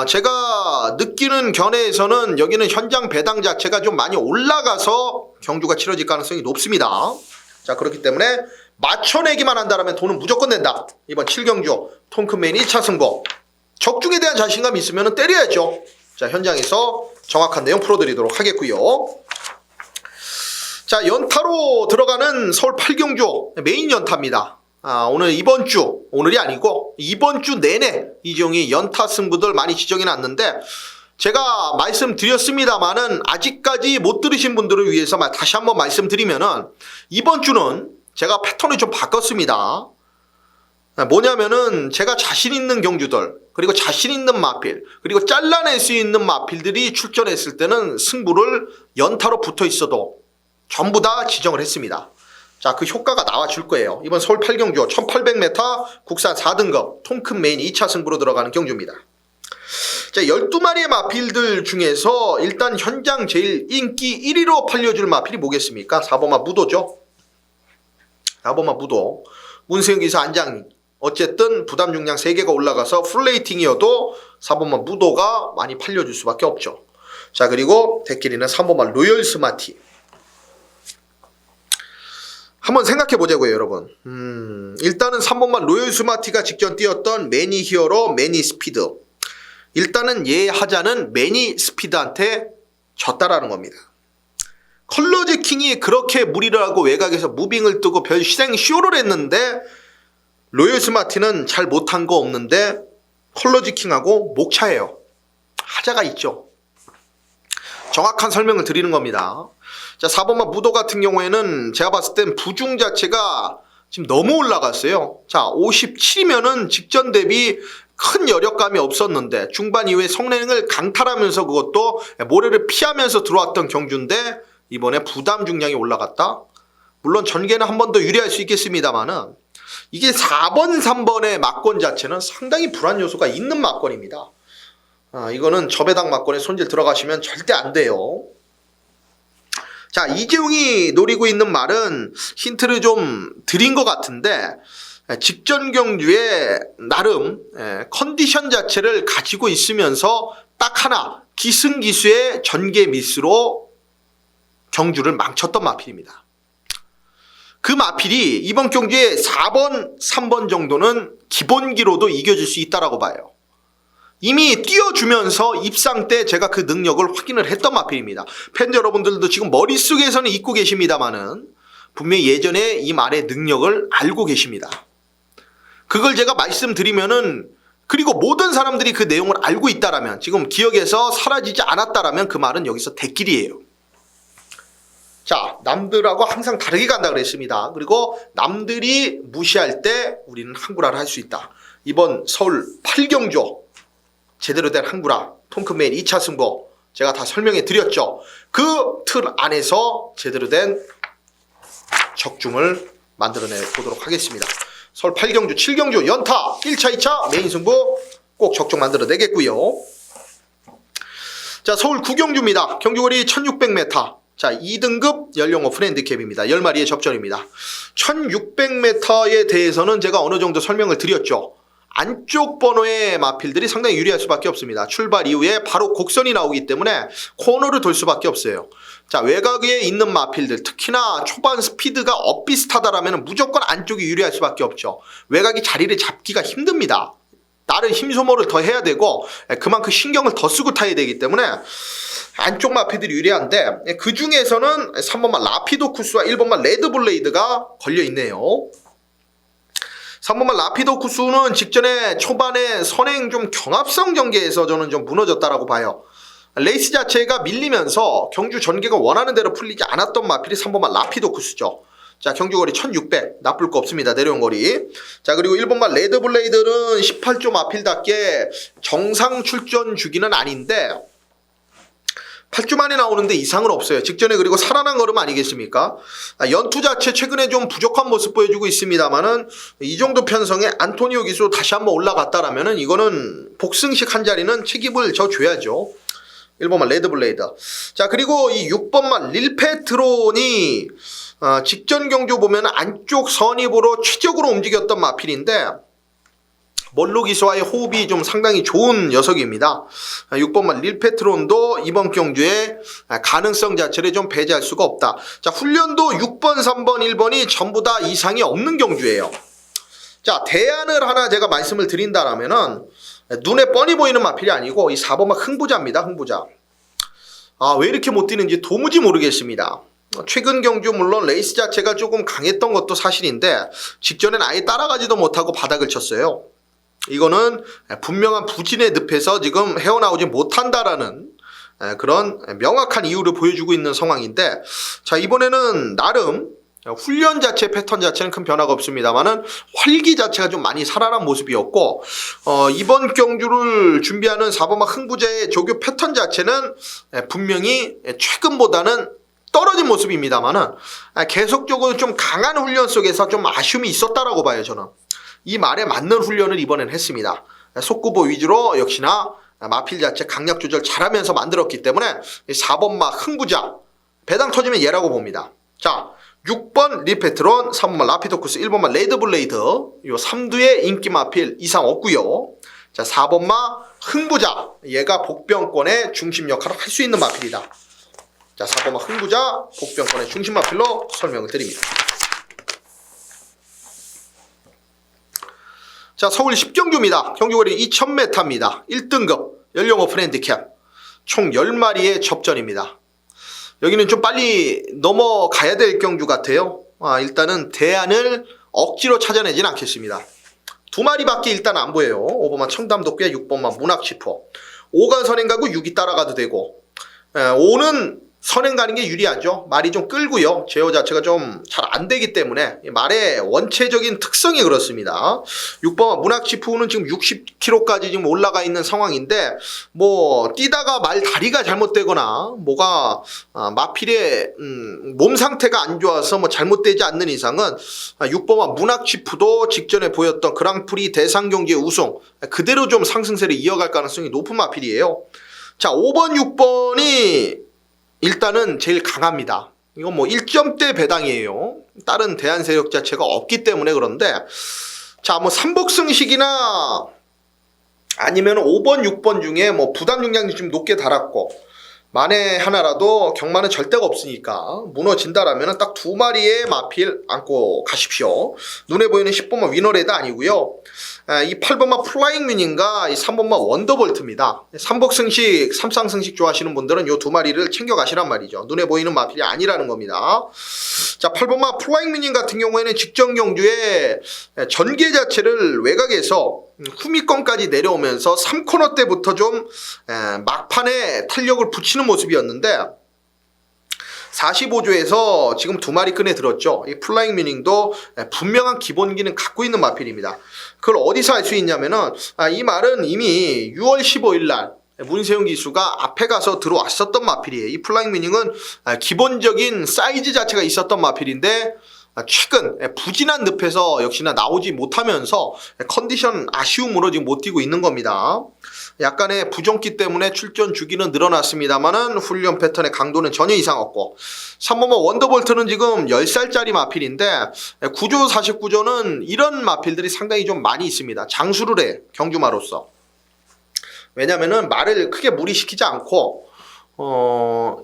제가 느끼는 견해에서는 여기는 현장 배당 자체가 좀 많이 올라가서 경주가 치러질 가능성이 높습니다. 자, 그렇기 때문에 맞춰내기만 한다면 돈은 무조건 낸다. 이번 7경주 통큰맨 2차 승부. 적중에 대한 자신감 있으면 때려야죠. 자, 현장에서 정확한 내용 풀어드리도록 하겠고요. 자, 연타로 들어가는 서울 8경주 메인 연타입니다. 오늘 이번 주, 오늘이 아니고 이번 주 내내 이재용이 연타 승부들 많이 지정해 놨는데 제가 말씀드렸습니다만은 아직까지 못 들으신 분들을 위해서 다시 한번 말씀드리면은 이번 주는 제가 패턴을 좀 바꿨습니다. 뭐냐면은 제가 자신 있는 경주들 그리고 자신 있는 마필 그리고 잘라낼 수 있는 마필들이 출전했을 때는 승부를 연타로 붙어 있어도 전부 다 지정을 했습니다. 자, 그 효과가 나와줄 거예요. 이번 서울 8경주 1800m 국산 4등급 통큰맨 2차 승부로 들어가는 경주입니다. 자, 12마리의 마필들 중에서 일단 현장 제일 인기 1위로 팔려줄 마필이 뭐겠습니까? 4번마 무도죠. 4번마 무도. 문세영 기사 안장. 어쨌든 부담 중량 3개가 올라가서 풀레이팅이어도 4번마 무도가 많이 팔려줄 수밖에 없죠. 자, 그리고 대끼리는 3번마 로열 스마티. 한번 생각해 보자고요, 여러분. 일단은 3번마 로열 스마티가 직전 뛰었던 매니 히어로 매니 스피드. 일단은 얘 하자는 매니 스피드한테 졌다라는 겁니다. 컬러즈 킹이 그렇게 무리를 하고 외곽에서 무빙을 뜨고 별 희생 쇼를 했는데 로열 스마티는 잘 못한 거 없는데 컬러즈 킹하고 목차예요. 하자가 있죠. 정확한 설명을 드리는 겁니다. 자, 4번마 무도 같은 경우에는 제가 봤을 땐 부중 자체가 지금 너무 올라갔어요. 자, 57이면은 직전 대비 큰 여력감이 없었는데 중반 이후에 성능을 강탈하면서 그것도 모래를 피하면서 들어왔던 경주인데 이번에 부담 중량이 올라갔다. 물론 전개는 한 번 더 유리할 수 있겠습니다만은 이게 4번, 3번의 막권 자체는 상당히 불안 요소가 있는 막권입니다. 이거는 저배당 막권에 손질 들어가시면 절대 안 돼요. 자, 이재용이 노리고 있는 말은 힌트를 좀 드린 것 같은데 직전 경주에 나름 컨디션 자체를 가지고 있으면서 딱 하나 기승기수의 전개 미스로 경주를 망쳤던 마필입니다. 그 마필이 이번 경주에 4번, 3번 정도는 기본기로도 이겨줄 수 있다라고 봐요. 이미 띄워주면서 입상 때 제가 그 능력을 확인을 했던 마필입니다. 팬 여러분들도 지금 머릿속에서는 잊고 계십니다만은 분명히 예전에 이 말의 능력을 알고 계십니다. 그걸 제가 말씀드리면은 그리고 모든 사람들이 그 내용을 알고 있다라면 지금 기억에서 사라지지 않았다라면 그 말은 여기서 대길이에요. 자, 남들하고 항상 다르게 간다 그랬습니다. 그리고 남들이 무시할 때 우리는 한구라를 할 수 있다. 이번 서울 8경주 제대로 된 한구라 통큰맨 2차 승부 제가 다 설명해 드렸죠. 그 틀 안에서 제대로 된 적중을 만들어내 보도록 하겠습니다. 서울 8경주 7경주 연타 1차 2차 메인 승부 꼭 적중 만들어 내겠고요. 자, 서울 9경주입니다. 경주거리 1600m. 자, 2등급 연령 오픈 핸디캡입니다. 10마리의 접전입니다. 1600m에 대해서는 제가 어느 정도 설명을 드렸죠. 안쪽 번호의 마필들이 상당히 유리할 수밖에 없습니다. 출발 이후에 바로 곡선이 나오기 때문에 코너를 돌 수밖에 없어요. 자, 외곽에 있는 마필들 특히나 초반 스피드가 엇비슷하다라면 무조건 안쪽이 유리할 수밖에 없죠. 외곽이 자리를 잡기가 힘듭니다. 나름 힘 소모를 더 해야 되고 그만큼 신경을 더 쓰고 타야 되기 때문에 안쪽 마필들이 유리한데 그 중에서는 3번마 라피도쿠스와 1번마 레드블레이드가 걸려있네요. 3번마 라피도쿠스는 직전에 초반에 선행 좀 경합성 전개에서 저는 좀 무너졌다라고 봐요. 레이스 자체가 밀리면서 경주 전개가 원하는 대로 풀리지 않았던 마필이 3번마 라피도쿠스죠. 자, 경주거리 1600 나쁠 거 없습니다. 내려온 거리. 자, 그리고 1번마 레드블레이드는 18조 마필답게 정상 출전 주기는 아닌데 8주 만에 나오는데 이상은 없어요. 직전에 그리고 살아난 걸음 아니겠습니까? 연투 자체 최근에 좀 부족한 모습 보여주고 있습니다만은 이 정도 편성에 안토니오 기수 다시 한번 올라갔다라면은 이거는 복승식 한 자리는 책임을 져줘야죠. 1번만 레드블레이드. 자, 그리고 이 6번만 릴페트론이 직전 경주 보면 안쪽 선입으로 최적으로 움직였던 마필인데 멀로 기수와의 호흡이 좀 상당히 좋은 녀석입니다. 6번만 릴페트론도 이번 경주에 가능성 자체를 좀 배제할 수가 없다. 자, 훈련도 6번, 3번, 1번이 전부 다 이상이 없는 경주예요. 자, 대안을 하나 제가 말씀을 드린다라면은 눈에 뻔히 보이는 마필이 아니고 이 4번만 흥부자입니다. 흥부자. 왜 이렇게 못 뛰는지 도무지 모르겠습니다. 최근 경주 물론 레이스 자체가 조금 강했던 것도 사실인데 직전엔 아예 따라가지도 못하고 바닥을 쳤어요. 이거는 분명한 부진의 늪에서 지금 헤어나오지 못한다라는 그런 명확한 이유를 보여주고 있는 상황인데, 자, 이번에는 나름 훈련 자체 패턴 자체는 큰 변화가 없습니다만은 활기 자체가 좀 많이 살아난 모습이었고, 이번 경주를 준비하는 4번마 흥부자의 조교 패턴 자체는 분명히 최근보다는 떨어진 모습입니다만은 계속적으로 좀 강한 훈련 속에서 좀 아쉬움이 있었다라고 봐요. 저는 이 말에 맞는 훈련을 이번엔 했습니다. 속구보 위주로 역시나 마필 자체 강약 조절 잘하면서 만들었기 때문에 4번마 흥부자 배당 터지면 얘라고 봅니다. 자, 6번 리페트론, 3번마 라피도쿠스, 1번마 레드블레이드, 요 3두의 인기 마필 이상 없고요. 자, 4번마 흥부자, 얘가 복병권의 중심 역할을 할 수 있는 마필이다. 자, 4번마 흥부자 복병권의 중심 마필로 설명을 드립니다. 자, 서울 10경주입니다. 경주거리 2000m입니다. 1등급 연령 오픈 핸디캡 총 10마리의 접전입니다. 여기는 좀 빨리 넘어가야 될 경주 같아요. 일단은 대안을 억지로 찾아내진 않겠습니다. 2마리밖에 일단 안 보여요. 5번만 청담도꽤, 6번만 문학지포. 5가 선행 가고 6이 따라가도 되고, 5는 선행 가는 게 유리하죠. 말이 좀 끌고요. 제어 자체가 좀 잘 안 되기 때문에 말의 원체적인 특성이 그렇습니다. 6번 문학지푸는 지금 60km까지 지금 올라가 있는 상황인데, 뭐 뛰다가 말 다리가 잘못되거나 뭐가 마필의 몸 상태가 안 좋아서 뭐 잘못되지 않는 이상은 6번와 문학지푸도 직전에 보였던 그랑프리 대상 경기의 우승 그대로 좀 상승세를 이어갈 가능성이 높은 마필이에요. 자, 5번, 6번이 일단은 제일 강합니다. 이건 뭐 1점대 배당이에요. 다른 대안 세력 자체가 없기 때문에. 그런데 자, 뭐 삼복승식이나 아니면 5번, 6번 중에 뭐 부담 중량이 좀 높게 달았고 만에 하나라도 경마는 절대가 없으니까 무너진다라면 딱 2마리의 마필 안고 가십시오. 눈에 보이는 10번마 위너레드 아니고요. 이 8번마 플라잉 뮤닝과 이 3번마 원더볼트입니다. 삼복승식, 삼쌍승식 좋아하시는 분들은 이 2마리를 챙겨 가시란 말이죠. 눈에 보이는 마필이 아니라는 겁니다. 자, 8번마 플라잉 뮤닝 같은 경우에는 직전 경주에 전개 자체를 외곽에서 후미권까지 내려오면서 3코너 때부터 좀 막판에 탄력을 붙이는 모습이었는데 45조에서 지금 2마리 끈에 들었죠. 이 플라잉 미닝도 분명한 기본기는 갖고 있는 마필입니다. 그걸 어디서 알 수 있냐면은 이 말은 이미 6월 15일 날 문세윤 기수가 앞에 가서 들어왔었던 마필이에요. 이 플라잉 미닝은 기본적인 사이즈 자체가 있었던 마필인데 최근 부진한 늪에서 역시나 나오지 못하면서 컨디션 아쉬움으로 지금 못 뛰고 있는 겁니다. 약간의 부종기 때문에 출전 주기는 늘어났습니다만은 훈련 패턴의 강도는 전혀 이상 없고 3번마 원더볼트는 지금 10살짜리 마필인데 9조 49조는 이런 마필들이 상당히 좀 많이 있습니다. 장수를 해 경주마로서. 왜냐면은 말을 크게 무리시키지 않고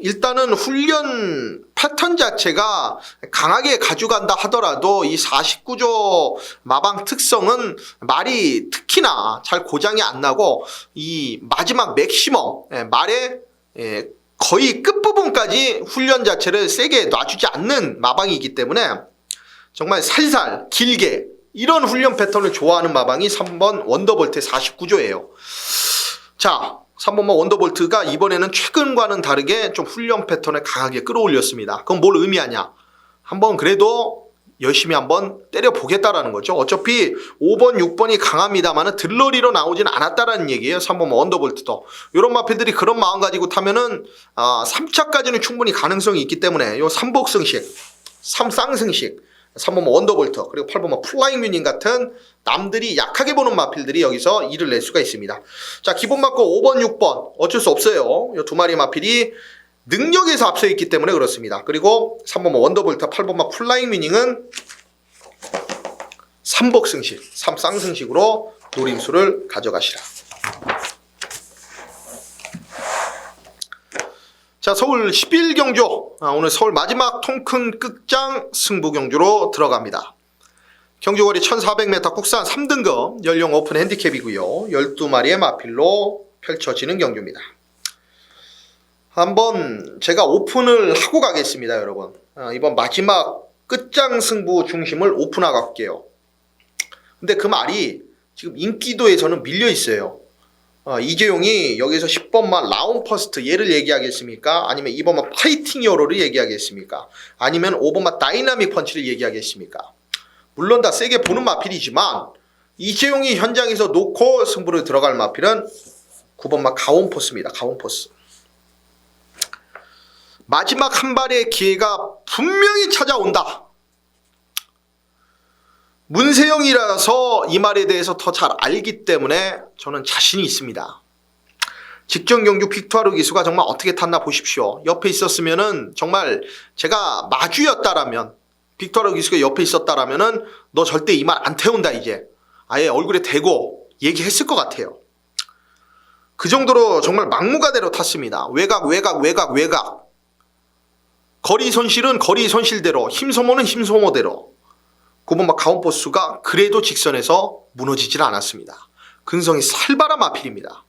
일단은 훈련 패턴 자체가 강하게 가져간다 하더라도 이 49조 마방 특성은 말이 특히나 잘 고장이 안 나고 이 마지막 맥시멈 말의 거의 끝부분까지 훈련 자체를 세게 놔주지 않는 마방이기 때문에 정말 살살 길게 이런 훈련 패턴을 좋아하는 마방이 3번 원더볼트의 49조예요. 자, 3번마 원더볼트가 이번에는 최근과는 다르게 좀 훈련 패턴을 강하게 끌어올렸습니다. 그건 뭘 의미하냐? 한번 그래도 열심히 한번 때려보겠다라는 거죠. 어차피 5번, 6번이 강합니다만 들러리로 나오진 않았다라는 얘기예요. 3번 원더볼트도. 이런 마필들이 그런 마음 가지고 타면은 3차까지는 충분히 가능성이 있기 때문에 요 3복승식, 3쌍승식, 3번 원더볼트, 그리고 8번 플라잉 뮤닝 같은 남들이 약하게 보는 마필들이 여기서 일을 낼 수가 있습니다. 자, 기본 맞고 5번, 6번 어쩔 수 없어요. 이 두 마리 마필이 능력에서 앞서 있기 때문에 그렇습니다. 그리고 3번 원더볼트, 8번 플라잉 뮤닝은 3복승식, 3쌍승식으로 노림수를 가져가시라. 자, 서울 11경주, 오늘 서울 마지막 통큰 끝장 승부 경주로 들어갑니다. 경주거리 1400m 국산 3등급 연령 오픈 핸디캡이고요. 12마리의 마필로 펼쳐지는 경주입니다. 한번 제가 오픈을 하고 가겠습니다, 여러분. 이번 마지막 끝장 승부 중심을 오픈하고 갈게요. 근데 그 말이 지금 인기도에서는 밀려 있어요. 이재용이 여기서 10번만 라운 퍼스트 얘를 얘기하겠습니까? 아니면 2번만 파이팅 히어로를 얘기하겠습니까? 아니면 5번만 다이나믹 펀치를 얘기하겠습니까? 물론 다 세게 보는 마필이지만 이재용이 현장에서 놓고 승부를 들어갈 마필은 9번만 가온포스입니다. 가온포스. 마지막 한 발의 기회가 분명히 찾아온다. 문세영이라서 이 말에 대해서 더 잘 알기 때문에 저는 자신이 있습니다. 직전 경주 빅투아르 기수가 정말 어떻게 탔나 보십시오. 옆에 있었으면은 정말 제가 마주였다라면, 빅투아르 기수가 옆에 있었다라면은 너 절대 이 말 안 태운다 이제. 아예 얼굴에 대고 얘기했을 것 같아요. 그 정도로 정말 막무가내로 탔습니다. 외곽. 거리 손실은 거리 손실대로, 힘 소모는 힘 소모대로. 9번 가온포스가 그래도 직선에서 무너지질 않았습니다. 근성이 살벌한 마필입니다.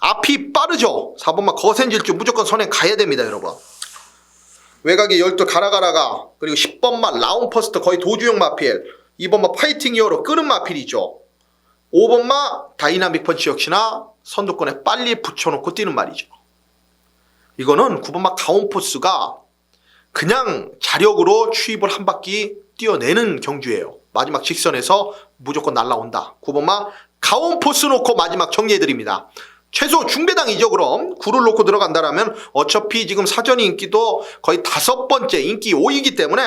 앞이 빠르죠. 4번만 거센질주 무조건 선행 가야 됩니다, 여러분. 외곽에 12 가라가라가, 그리고 10번만 라운 퍼스트 거의 도주형 마필, 2번만 파이팅 히어로 끄는 마필이죠. 5번만 다이나믹 펀치 역시나 선두권에 빨리 붙여놓고 뛰는 말이죠. 이거는 9번만 가온포스가 그냥 자력으로 추입을 한 바퀴 뛰어내는 경주예요. 마지막 직선에서 무조건 날라온다. 9번만 가온포스 놓고 마지막 정리해드립니다. 최소 중배당이죠. 그럼 9를 놓고 들어간다라면 어차피 지금 사전 인기도 거의 5번째 인기 5이기 때문에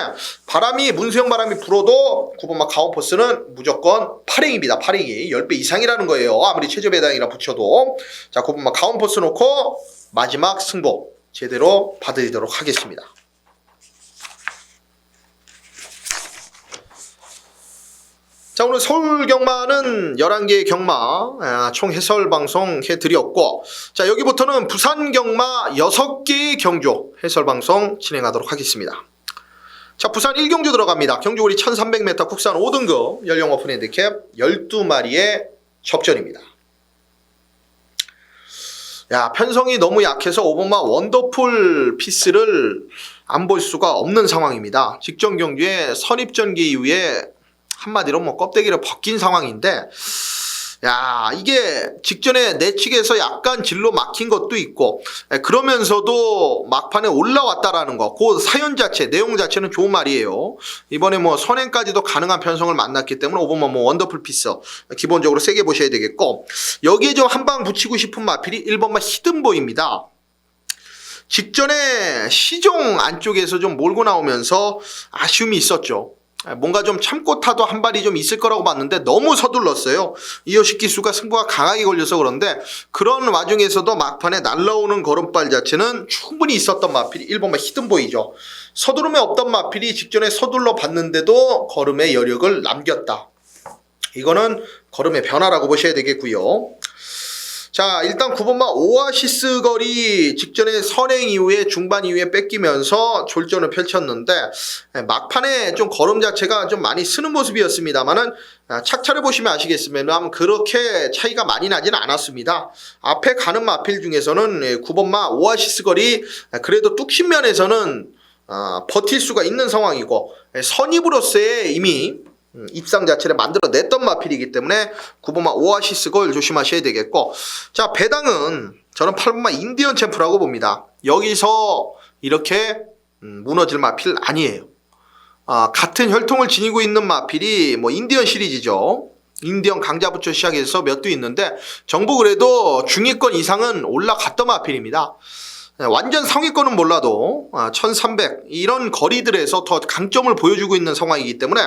문세영 바람이 불어도 9번만 가온포스는 무조건 8행입니다. 8행이 10배 이상이라는 거예요. 아무리 최저배당이라 붙여도. 자, 9번만 가온포스 놓고 마지막 승부 제대로 받아들이도록 하겠습니다. 자, 오늘 서울 경마는 11개의 경마 총 해설 방송 해드렸고, 자, 여기부터는 부산 경마 6개의 경주 해설 방송 진행하도록 하겠습니다. 자, 부산 1경주 들어갑니다. 경주거리 1300m 국산 5등급 연령 오픈 핸디캡 12마리의 접전입니다. 야, 편성이 너무 약해서 5번마 원더풀 피스를 안 볼 수가 없는 상황입니다. 직전 경주에 선입전개 이후에 한마디로 껍데기를 벗긴 상황인데, 야, 이게 직전에 내측에서 약간 진로 막힌 것도 있고, 그러면서도 막판에 올라왔다라는 거, 그 사연 자체, 내용 자체는 좋은 말이에요. 이번에 선행까지도 가능한 편성을 만났기 때문에 5번만 원더풀 피스 기본적으로 세게 보셔야 되겠고, 여기에 좀 한 방 붙이고 싶은 마필이 1번만 히든보이입니다. 직전에 시종 안쪽에서 좀 몰고 나오면서 아쉬움이 있었죠. 뭔가 좀 참고 타도 한 발이 좀 있을 거라고 봤는데 너무 서둘렀어요. 이호식 기수가 승부가 강하게 걸려서 그런데, 그런 와중에서도 막판에 날라오는 걸음발 자체는 충분히 있었던 마필이 1번만 히든보이죠. 서두름에 없던 마필이 직전에 서둘러 봤는데도 걸음의 여력을 남겼다. 이거는 걸음의 변화라고 보셔야 되겠고요. 자, 일단 9번마 오아시스 거리 직전에 선행 이후에 중반 이후에 뺏기면서 졸전을 펼쳤는데, 막판에 좀 걸음 자체가 좀 많이 쓰는 모습이었습니다만은 착차를 보시면 아시겠지만 그렇게 차이가 많이 나지는 않았습니다. 앞에 가는 마필 중에서는 9번마 오아시스 거리 그래도 뚝심면에서는 버틸 수가 있는 상황이고, 선입으로서의 이미 입상 자체를 만들어냈던 마필이기 때문에 9번마 오아시스 걸 조심하셔야 되겠고, 자, 배당은 저는 8번마 인디언 챔프라고 봅니다. 여기서 이렇게 무너질 마필 아니에요. 같은 혈통을 지니고 있는 마필이 뭐 인디언 시리즈죠. 인디언 강자부터 시작해서 몇 두 있는데 정부 그래도 중위권 이상은 올라갔던 마필입니다. 완전 상위권은 몰라도 1300 이런 거리들에서 더 강점을 보여주고 있는 상황이기 때문에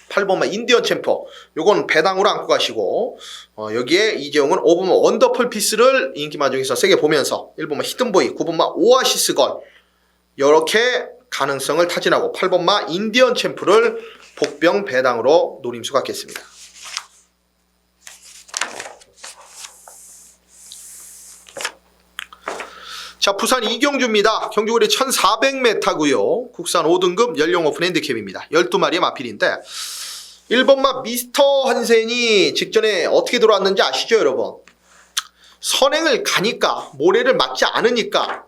8번마 인디언 챔퍼 요건 배당으로 안고 가시고 여기에 이재용은 5번마 원더풀 피스를 인기마 중에서 세게 보면서 1번마 히든보이 9번마 오아시스 걸 이렇게 가능성을 타진하고 8번마 인디언 챔프를 복병 배당으로 노림수 갖겠습니다. 자, 부산 이경주입니다. 경주거리 1400m고요. 국산 5등급 연령 오픈 핸디캡입니다. 12마리의 마필인데 1번마 미스터 한센이 직전에 어떻게 들어왔는지 아시죠, 여러분? 선행을 가니까 모래를 맞지 않으니까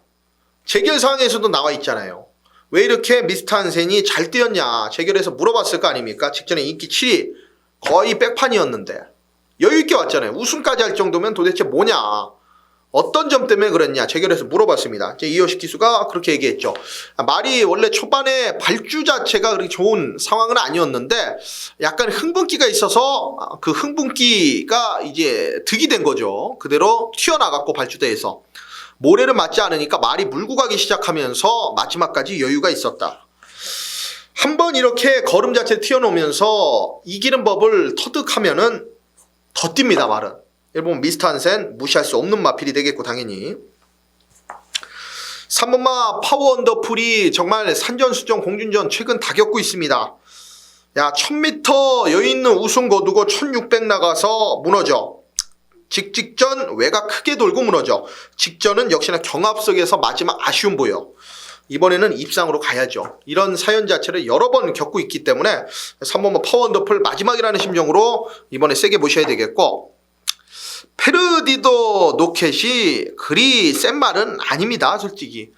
재결 상황에서도 나와 있잖아요. 왜 이렇게 미스터 한센이 잘 뛰었냐 재결에서 물어봤을 거 아닙니까? 직전에 인기 7위 거의 백판이었는데 여유있게 왔잖아요. 우승까지 할 정도면 도대체 뭐냐, 어떤 점 때문에 그랬냐 재결에서 물어봤습니다. 이효식 기수가 그렇게 얘기했죠. 말이 원래 초반에 발주 자체가 그렇게 좋은 상황은 아니었는데 약간 흥분기가 있어서 그 흥분기가 이제 득이 된 거죠. 그대로 튀어나갔고 발주대에서 모래를 맞지 않으니까 말이 물고 가기 시작하면서 마지막까지 여유가 있었다. 한번 이렇게 걸음 자체 튀어놓으면서 이기는 법을 터득하면은 더 뜁니다. 말은. 일본 미스터 한센 무시할 수 없는 마필이 되겠고 당연히 3번마 파워 언더풀이 정말 산전수전 공준전 최근 다 겪고 있습니다. 야 1000m 여유있는 우승 거두고 1600 나가서 무너져. 직전 외곽 크게 돌고 무너져. 직전은 역시나 경합 속에서 마지막 아쉬움 보여. 이번에는 입상으로 가야죠. 이런 사연 자체를 여러 번 겪고 있기 때문에 3번마 파워 언더풀 마지막이라는 심정으로 이번에 세게 보셔야 되겠고 페르디도 노켓이 그리 센 말은 아닙니다. 솔직히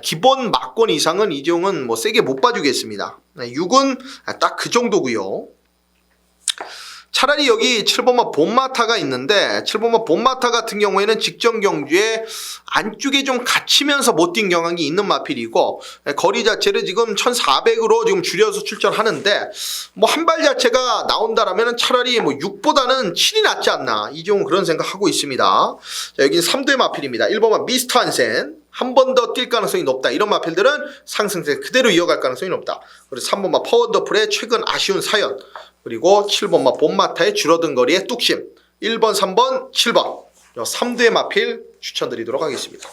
기본 막권 이상은 이종은 뭐 세게 못 봐주겠습니다. 6은 딱 그 정도고요. 차라리 여기 7번마 본마타가 있는데 7번마 본마타 같은 경우에는 직전 경주에 안쪽에 좀 갇히면서 못 뛴 경향이 있는 마필이고 거리 자체를 지금 1400으로 지금 줄여서 출전하는데 뭐 한 발 자체가 나온다라면 차라리 뭐 6보다는 7이 낫지 않나 이종은 그런 생각하고 있습니다. 자, 여기는 3도의 마필입니다. 1번마 미스터 한센 한 번 더 뛸 가능성이 높다. 이런 마필들은 상승세 그대로 이어갈 가능성이 높다. 그리고 3번마 파워더풀의 최근 아쉬운 사연 그리고 7번마 본마타의 줄어든 거리의 뚝심 1번, 3번, 7번 3두의 마필 추천드리도록 하겠습니다.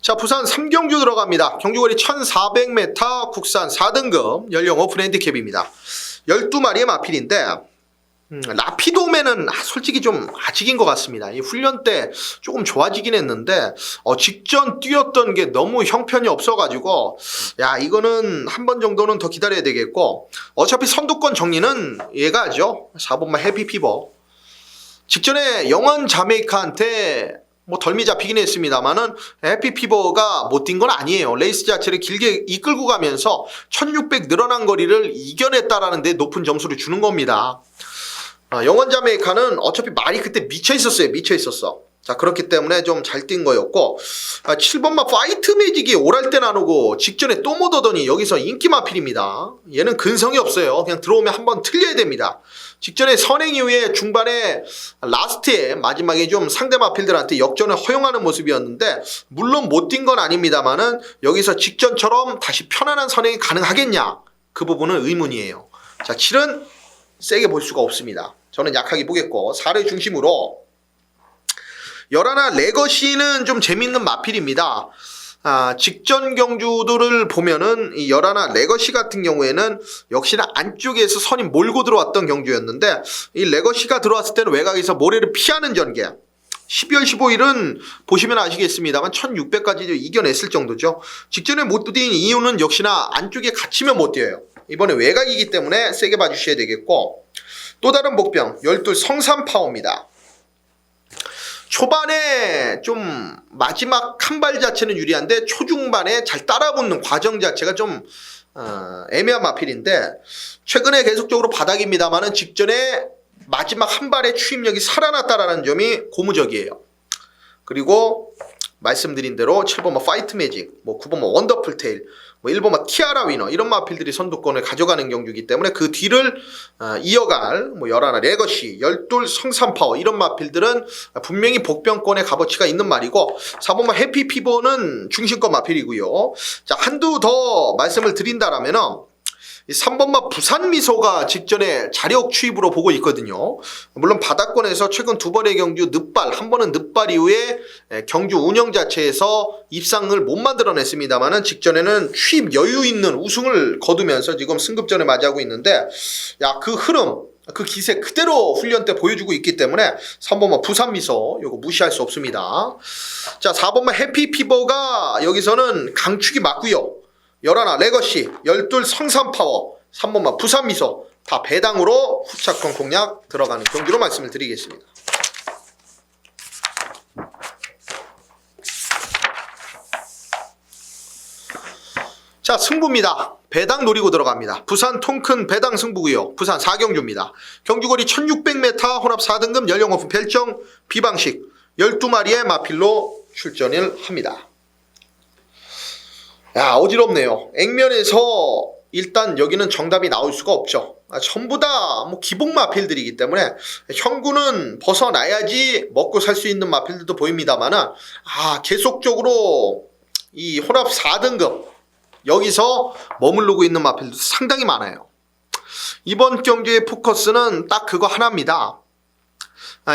자, 부산 3경주 들어갑니다. 경주거리 1400m 국산 4등급 연령 오픈 핸디캡입니다. 12마리의 마필인데 라피도맨은 솔직히 좀 아직인 것 같습니다. 이 훈련 때 조금 좋아지긴 했는데 직전 뛰었던 게 너무 형편이 없어가지고 야 이거는 한 번 정도는 더 기다려야 되겠고 어차피 선두권 정리는 얘가 하죠. 4번마 해피피버 직전에 영원 자메이카한테 뭐 덜미 잡히긴 했습니다만은 해피피버가 못 뛴 건 아니에요. 레이스 자체를 길게 이끌고 가면서 1600 늘어난 거리를 이겨냈다라는 데 높은 점수를 주는 겁니다. 영원 자메이카는 어차피 말이 그때 미쳐있었어요. 미쳐있었어. 자, 그렇기 때문에 좀 잘 뛴 거였고 7번마 파이트 매직이 오랄 때 나누고 직전에 또 못 오더니 여기서 인기 마필입니다. 얘는 근성이 없어요. 그냥 들어오면 한번 틀려야 됩니다. 직전에 선행 이후에 중반에 라스트에 마지막에 좀 상대 마필들한테 역전을 허용하는 모습이었는데 물론 못 뛴 건 아닙니다만은 여기서 직전처럼 다시 편안한 선행이 가능하겠냐 그 부분은 의문이에요. 자, 7은 세게 볼 수가 없습니다. 저는 약하게 보겠고 4를 중심으로 열하나 레거시는 좀 재밌는 마필입니다. 직전 경주들을 보면은 이 열하나 레거시 같은 경우에는 역시나 안쪽에서 선이 몰고 들어왔던 경주였는데 이 레거시가 들어왔을 때는 외곽에서 모래를 피하는 전개 12월 15일은 보시면 아시겠습니다만 1600까지 이겨냈을 정도죠. 직전에 못 뛴 이유는 역시나 안쪽에 갇히면 못 뛰어요. 이번에 외곽이기 때문에 세게 봐주셔야 되겠고 또 다른 복병 12 성산파워입니다. 초반에 좀 마지막 한 발 자체는 유리한데 초중반에 잘 따라붙는 과정 자체가 좀 애매한 마필인데 최근에 계속적으로 바닥입니다만은 직전에 마지막 한 발의 추임력이 살아났다라는 점이 고무적이에요. 그리고 말씀드린 대로 7번마 파이트 매직, 뭐 9번마 원더풀 테일, 뭐 1번마 티아라 위너 이런 마필들이 선두권을 가져가는 경주이기 때문에 그 뒤를 이어갈 뭐 11 레거시, 12 성산파워 이런 마필들은 분명히 복병권의 값어치가 있는 말이고 4번마 해피 피버는 중심권 마필이고요. 자, 한두 더 말씀을 드린다라면은 3번마 부산미소가 직전에 자력 추입으로 보고 있거든요. 물론 바닥권에서 최근 2번의 경주 늦발, 한 번은 늦발 이후에 경주 운영 자체에서 입상을 못 만들어냈습니다만은 직전에는 추입 여유 있는 우승을 거두면서 지금 승급전에 맞이하고 있는데 그 흐름, 그 기세 그대로 훈련 때 보여주고 있기 때문에 3번마 부산미소 이거 무시할 수 없습니다. 자, 4번마 해피피버가 여기서는 강축이 맞고요. 11 레거시, 12 성산파워, 3번마 부산미소 다 배당으로 후차권 공략 들어가는 경기로 말씀을 드리겠습니다. 자, 승부입니다. 배당 노리고 들어갑니다. 부산 통큰 배당 승부고요. 부산 4경주입니다. 경주거리 1600m 혼합 4등급 연령 오픈 별정 비방식 12마리의 마필로 출전을 합니다. 야, 어지럽네요. 액면에서 일단 여기는 정답이 나올 수가 없죠. 전부 다 뭐 기본 마필들이기 때문에 형구는 벗어나야지 먹고 살 수 있는 마필들도 보입니다만은 계속적으로 이 혼합 4등급 여기서 머무르고 있는 마필도 상당히 많아요. 이번 경주의 포커스는 딱 그거 하나입니다.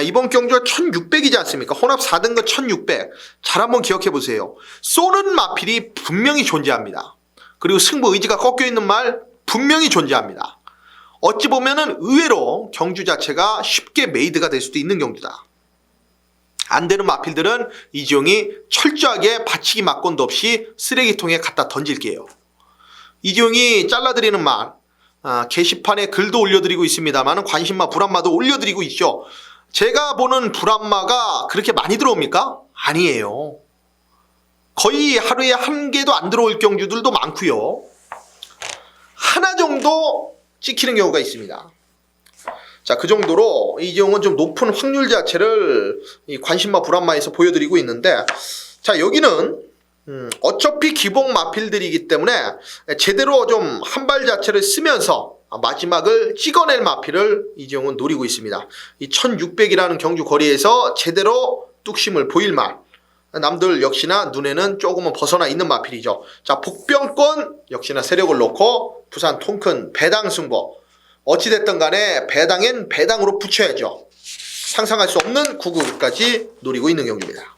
이번 경주가 1600이지 않습니까? 혼합 4등급 1600. 잘 한번 기억해 보세요. 쏘는 마필이 분명히 존재합니다. 그리고 승부 의지가 꺾여 있는 말 분명히 존재합니다. 어찌 보면은 의외로 경주 자체가 쉽게 메이드가 될 수도 있는 경주다. 안 되는 마필들은 이지용이 철저하게 받치기 막건도 없이 쓰레기통에 갖다 던질게요. 이지용이 잘라드리는 말, 게시판에 글도 올려드리고 있습니다만 관심마 불안마도 올려드리고 있죠. 제가 보는 불안마가 그렇게 많이 들어옵니까? 아니에요. 거의 하루에 한 개도 안 들어올 경주들도 많고요. 하나 정도 찍히는 경우가 있습니다. 자, 그 정도로 이지용은 좀 높은 확률 자체를 이 관심마 불안마에서 보여드리고 있는데, 자, 여기는 어차피 기본 마필들이기 때문에 제대로 좀 한 발 자체를 쓰면서 마지막을 찍어낼 마필을 이지용은 노리고 있습니다. 이 1600이라는 경주 거리에서 제대로 뚝심을 보일 말, 남들 역시나 눈에는 조금은 벗어나 있는 마필이죠. 자, 복병권 역시나 세력을 놓고 부산 통큰 배당 승부. 어찌됐든 간에 배당엔 배당으로 붙여야죠. 상상할 수 없는 구급까지 노리고 있는 경주입니다.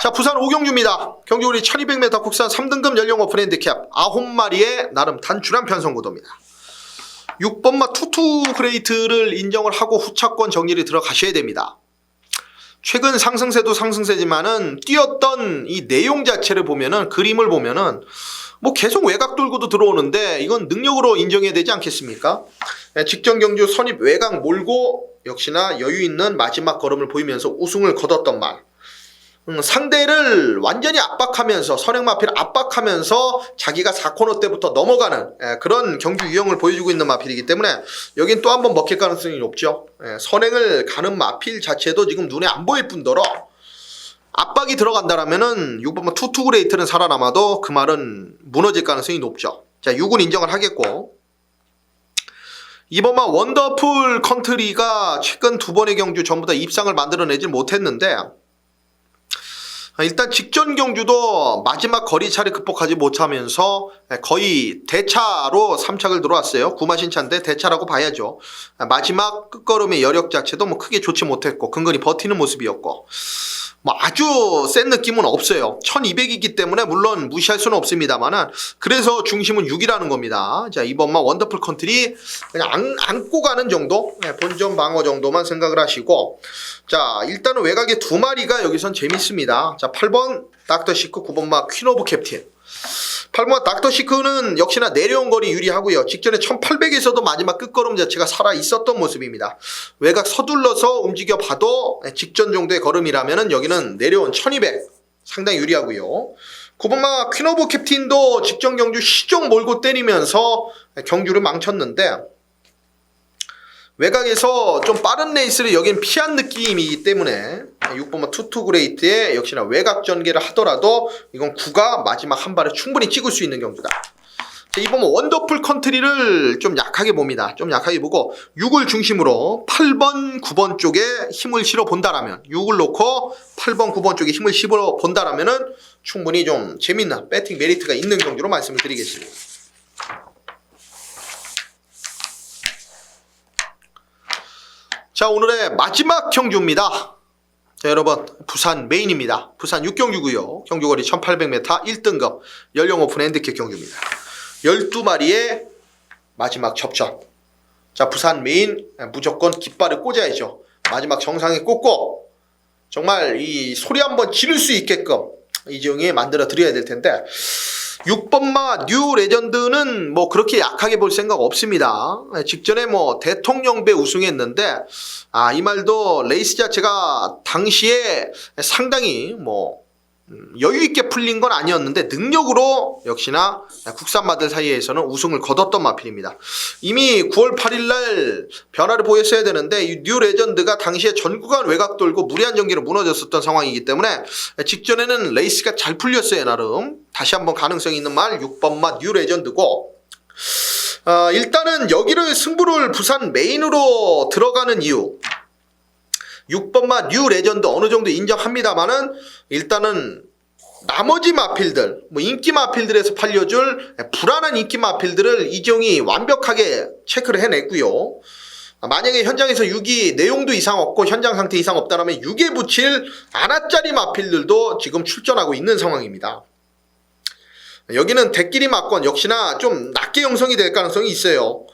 자, 부산 5경주입니다. 경주거리 1200m 국산 3등급 연령 오픈 핸디캡 9마리의 나름 단출한 편성구도입니다. 6번마 투투 그레이트를 인정을 하고 후차권 정리를 들어가셔야 됩니다. 최근 상승세도 상승세지만은 뛰었던 이 내용 자체를 보면은, 그림을 보면은 뭐 계속 외곽 돌고도 들어오는데 이건 능력으로 인정해야 되지 않겠습니까? 직전 경주 선입 외곽 몰고 역시나 여유 있는 마지막 걸음을 보이면서 우승을 거뒀던 말. 상대를 완전히 압박하면서, 선행마필 압박하면서 자기가 4코너 때부터 넘어가는 그런 경주 유형을 보여주고 있는 마필이기 때문에 여긴 또 한 번 먹힐 가능성이 높죠. 선행을 가는 마필 자체도 지금 눈에 안 보일 뿐더러 압박이 들어간다라면은 6번마 투투그레이트는 살아남아도 그 말은 무너질 가능성이 높죠. 자, 6은 인정을 하겠고, 2번마 원더풀 컨트리가 최근 2번의 경주 전부 다 입상을 만들어내질 못했는데, 일단 직전 경주도 마지막 거리차를 극복하지 못하면서 거의 대차로 3착을 들어왔어요. 구마신차인데 대차라고 봐야죠. 마지막 끝걸음의 여력 자체도 뭐 크게 좋지 못했고 근근히 버티는 모습이었고 뭐 아주 센 느낌은 없어요. 1200이기 때문에 물론 무시할 수는 없습니다만은 그래서 중심은 6이라는 겁니다. 자, 이번만 원더풀 컨트리 그냥 안고 가는 정도, 본전 방어 정도만 생각을 하시고, 자, 일단은 외곽에 2마리가 여기선 재밌습니다. 자, 8번 닥터시크, 9번마 퀸 오브 캡틴. 8번 닥터시크는 역시나 내려온 거리 유리하고요. 직전에 1800에서도 마지막 끝걸음 자체가 살아 있었던 모습입니다. 외곽 서둘러서 움직여 봐도 직전 정도의 걸음이라면은 여기는 내려온 1200 상당히 유리하고요. 9번마 퀸 오브 캡틴도 직전 경주 시종 몰고 때리면서 경주를 망쳤는데 외곽에서 좀 빠른 레이스를 여긴 피한 느낌이기 때문에 6번마 투투그레이트에 역시나 외곽 전개를 하더라도 이건 9가 마지막 한 발을 충분히 찍을 수 있는 경주다. 자, 이번 원더풀 컨트리를 좀 약하게 봅니다. 좀 약하게 보고 6을 중심으로 8번, 9번 쪽에 힘을 실어 본다라면 6을 놓고 8번, 9번 쪽에 힘을 실어 본다라면은 충분히 좀 재밌는 배팅 메리트가 있는 경주로 말씀을 드리겠습니다. 자, 오늘의 마지막 경주입니다. 자, 여러분, 부산 메인입니다. 부산 6경주고요. 경주거리 1800m 1등급 연령 오픈 핸디캡 경주입니다. 12마리의 마지막 접전. 자, 부산 메인 무조건 깃발을 꽂아야죠. 마지막 정상에 꽂고 정말 이 소리 한번 지를 수 있게끔 이재용이 만들어 드려야 될 텐데 6번마 뉴 레전드는 뭐 그렇게 약하게 볼 생각 없습니다. 직전에 뭐 대통령배 우승했는데 이 말도 레이스 자체가 당시에 상당히 뭐 여유있게 풀린 건 아니었는데 능력으로 역시나 국산마들 사이에서는 우승을 거뒀던 마필입니다. 이미 9월 8일날 변화를 보였어야 되는데 이 뉴 레전드가 당시에 전 구간 외곽 돌고 무리한 전기로 무너졌었던 상황이기 때문에 직전에는 레이스가 잘 풀렸어요. 나름 다시 한번 가능성이 있는 말 6번마 뉴 레전드고 일단은 여기를 승부를 부산 메인으로 들어가는 이유 6번마 뉴 레전드 어느 정도 인정합니다만은 일단은 나머지 마필들, 뭐 인기 마필들에서 팔려줄 불안한 인기 마필들을 이재용이 완벽하게 체크를 해냈고요. 만약에 현장에서 6이 내용도 이상 없고 현장 상태 이상 없다면 6에 붙일 아나짜리 마필들도 지금 출전하고 있는 상황입니다. 여기는 대끼리 막건 역시나 좀 낮게 형성이 될 가능성이 있어요.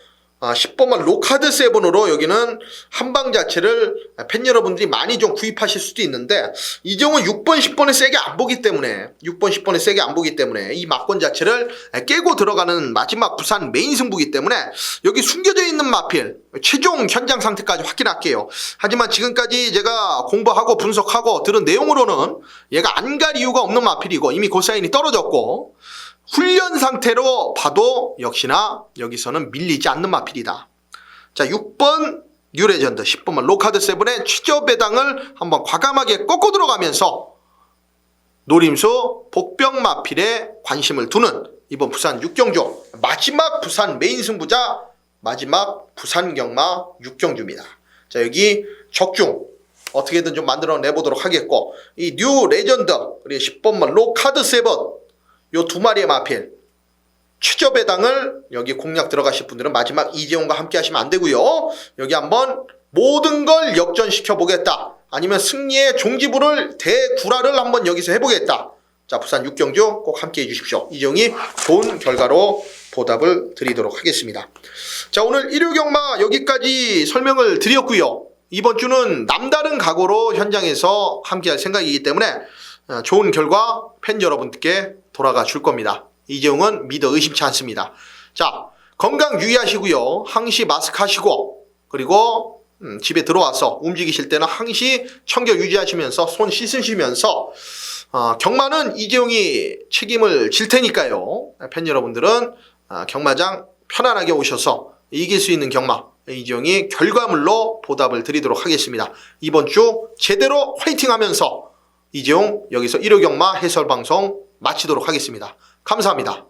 10번만 로카드 7으로 여기는 한방 자체를 팬 여러분들이 많이 좀 구입하실 수도 있는데 이정은 6번, 10번에 세게 안 보기 때문에 6번, 10번에 세게 안 보기 때문에 이 막권 자체를 깨고 들어가는 마지막 부산 메인 승부기 때문에 여기 숨겨져 있는 마필 최종 현장 상태까지 확인할게요. 하지만 지금까지 제가 공부하고 분석하고 들은 내용으로는 얘가 안 갈 이유가 없는 마필이고 이미 고사인이 떨어졌고 훈련 상태로 봐도 역시나 여기서는 밀리지 않는 마필이다. 자, 6번 뉴 레전드 10번만 로카드 7의 취저 배당을 한번 과감하게 꺾고 들어가면서 노림수 복병 마필에 관심을 두는 이번 부산 6경주 마지막 부산 메인 승부자 마지막 부산 경마 6경주입니다. 자, 여기 적중 어떻게든 좀 만들어 내보도록 하겠고 이 뉴 레전드 그리고 10번만 로카드 7 요 두 마리의 마필 취저 배당을 여기 공략 들어가실 분들은 마지막 이재용과 함께 하시면 안 되고요. 여기 한번 모든 걸 역전시켜 보겠다. 아니면 승리의 종지부를 대구라를 한번 여기서 해보겠다. 자, 부산 6경주 꼭 함께 해주십시오. 이재용이 좋은 결과로 보답을 드리도록 하겠습니다. 자, 오늘 일요 경마 여기까지 설명을 드렸고요. 이번 주는 남다른 각오로 현장에서 함께 할 생각이기 때문에 좋은 결과 팬 여러분께 돌아가 줄 겁니다. 이재용은 믿어 의심치 않습니다. 자, 건강 유의하시고요. 항시 마스크 하시고 그리고 집에 들어와서 움직이실 때는 항시 청결 유지하시면서 손 씻으시면서 경마는 이재용이 책임을 질 테니까요. 팬 여러분들은 경마장 편안하게 오셔서 이길 수 있는 경마 이재용이 결과물로 보답을 드리도록 하겠습니다. 이번 주 제대로 화이팅하면서 이재용 여기서 1호 경마 해설 방송 마치도록 하겠습니다. 감사합니다.